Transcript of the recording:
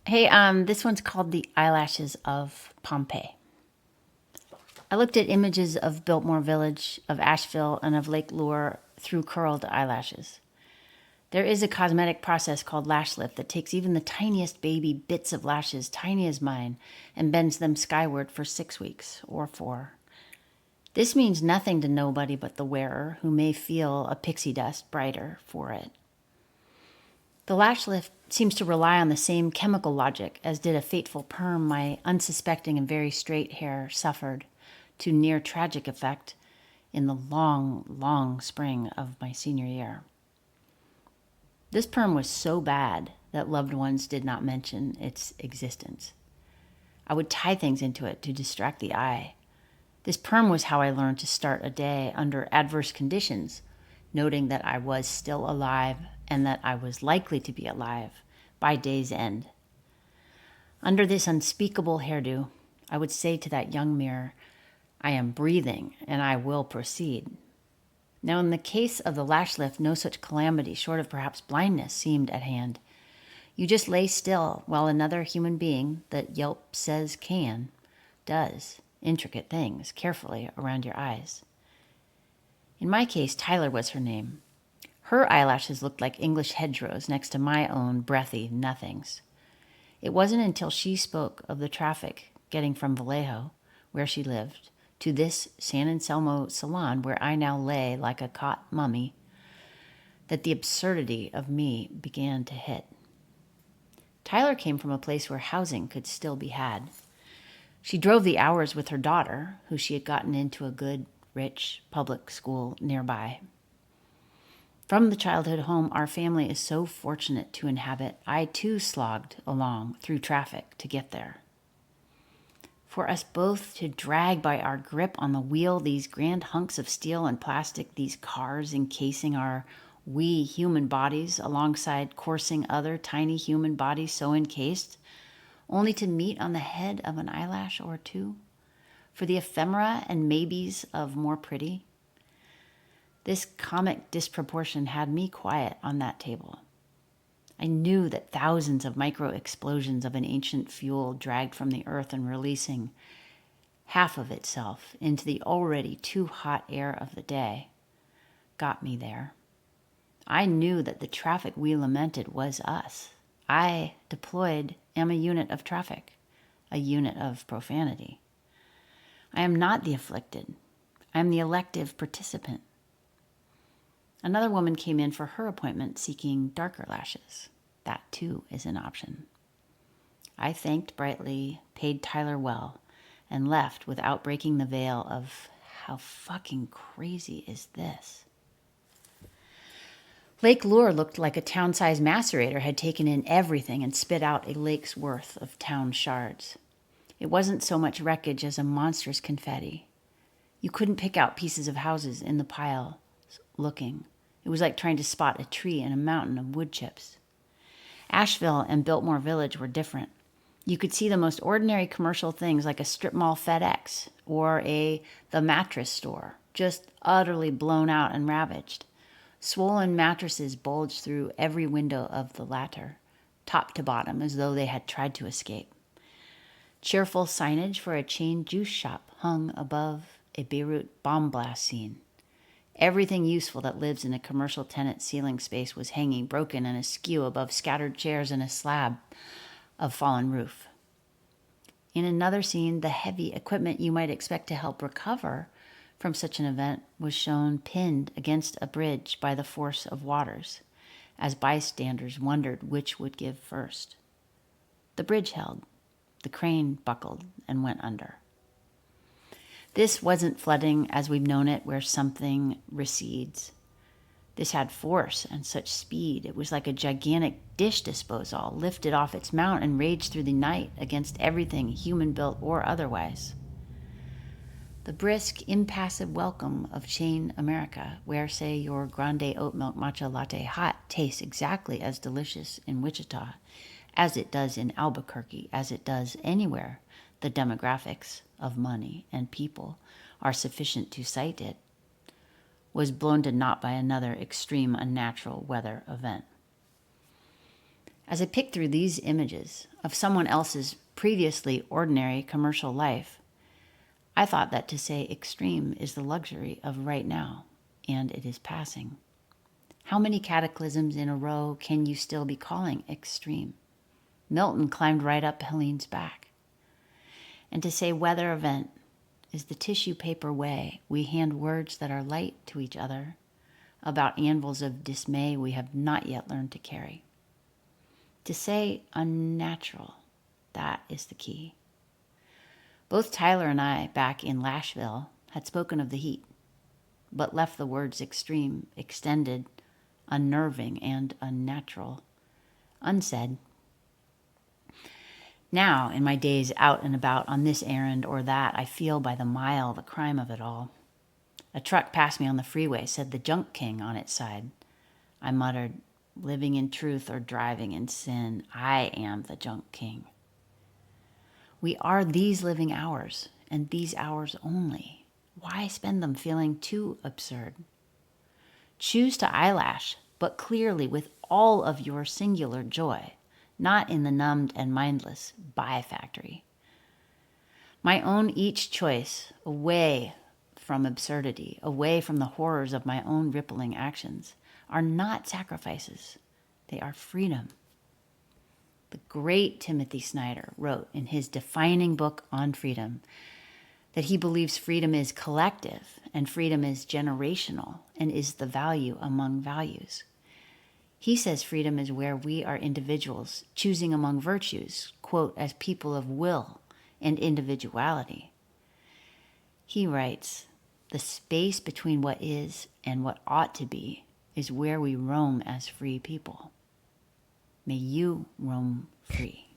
Hey, this one's called The Eyelashes of Pompeii. I looked at images of Biltmore Village, of Asheville, and of Lake Lure through curled eyelashes. There is a cosmetic process called lash lift that takes even the tiniest baby bits of lashes, tiny as mine, and bends them skyward for 6 weeks or 4. This means nothing to nobody but the wearer, who may feel a pixie dust brighter for it. The lash lift seems to rely on the same chemical logic as did a fateful perm my unsuspecting and very straight hair suffered to near tragic effect in the long, long spring of my senior year. This perm was so bad that loved ones did not mention its existence. I would tie things into it to distract the eye. This perm was how I learned to start a day under adverse conditions, noting that I was still alive and that I was likely to be alive by day's end. Under this unspeakable hairdo, I would say to that young mirror, I am breathing and I will proceed. Now, in the case of the lash lift, no such calamity, short of perhaps blindness, seemed at hand. You just lay still while another human being that Yelp says can does intricate things carefully around your eyes. In my case, Tyler was her name. Her eyelashes looked like English hedgerows next to my own breathy nothings. It wasn't until she spoke of the traffic getting from Vallejo, where she lived, to this San Anselmo salon where I now lay like a caught mummy, that the absurdity of me began to hit. Tyler came from a place where housing could still be had. She drove the hours with her daughter, who she had gotten into a good, rich public school nearby. From the childhood home our family is so fortunate to inhabit, I too slogged along through traffic to get there. For us both to drag by our grip on the wheel these grand hunks of steel and plastic, these cars encasing our wee human bodies alongside coursing other tiny human bodies so encased, only to meet on the head of an eyelash or two, for the ephemera and maybes of more pretty. This comic disproportion had me quiet on that table. I knew that thousands of micro explosions of an ancient fuel dragged from the earth and releasing half of itself into the already too hot air of the day got me there. I knew that the traffic we lamented was us. I, deployed, am a unit of traffic, a unit of profanity. I am not the afflicted. I am the elective participant. Another woman came in for her appointment seeking darker lashes. That too is an option. I thanked brightly, paid Tyler well, and left without breaking the veil of how fucking crazy is this? Lake Lure looked like a town-sized macerator had taken in everything and spit out a lake's worth of town shards. It wasn't so much wreckage as a monstrous confetti. You couldn't pick out pieces of houses in the pile looking. It was like trying to spot a tree in a mountain of wood chips. Asheville and Biltmore Village were different. You could see the most ordinary commercial things like a strip mall FedEx or the mattress store, just utterly blown out and ravaged. Swollen mattresses bulged through every window of the latter, top to bottom, as though they had tried to escape. Cheerful signage for a chain juice shop hung above a Beirut bomb blast scene. Everything useful that lives in a commercial tenant ceiling space was hanging broken and askew above scattered chairs and a slab of fallen roof. In another scene, the heavy equipment you might expect to help recover from such an event was shown pinned against a bridge by the force of waters, as bystanders wondered which would give first. The bridge held. The crane buckled and went under. This wasn't flooding as we've known it, where something recedes. This had force and such speed. It was like a gigantic dish disposal lifted off its mount and raged through the night against everything human-built or otherwise. The brisk, impassive welcome of chain America, where, say, your grande oat milk matcha latte hot tastes exactly as delicious in Wichita as it does in Albuquerque, as it does anywhere the demographics of money and people are sufficient to cite it, was blown to naught by another extreme unnatural weather event. As I picked through these images of someone else's previously ordinary commercial life, I thought that to say extreme is the luxury of right now, and it is passing. How many cataclysms in a row can you still be calling extreme? Milton climbed right up Helene's back. And to say weather event is the tissue paper way we hand words that are light to each other about anvils of dismay we have not yet learned to carry. To say unnatural, that is the key. Both Tyler and I, back in Lashville, had spoken of the heat, but left the words extreme, extended, unnerving, and unnatural unsaid. Now, in my days out and about on this errand or that, I feel by the mile the crime of it all. A truck passed me on the freeway, said the junk king on its side. I muttered, living in truth or driving in sin, I am the junk king. We are these living hours, and these hours only. Why spend them feeling too absurd? Choose to eyelash, but clearly with all of your singular joy, not in the numbed and mindless buy factory. My own each choice, away from absurdity, away from the horrors of my own rippling actions, are not sacrifices. They are freedom. The great Timothy Snyder wrote in his defining book on freedom that he believes freedom is collective and freedom is generational and is the value among values. He says freedom is where we are individuals choosing among virtues, quote, as people of will and individuality. He writes, the space between what is and what ought to be is where we roam as free people. May you roam free.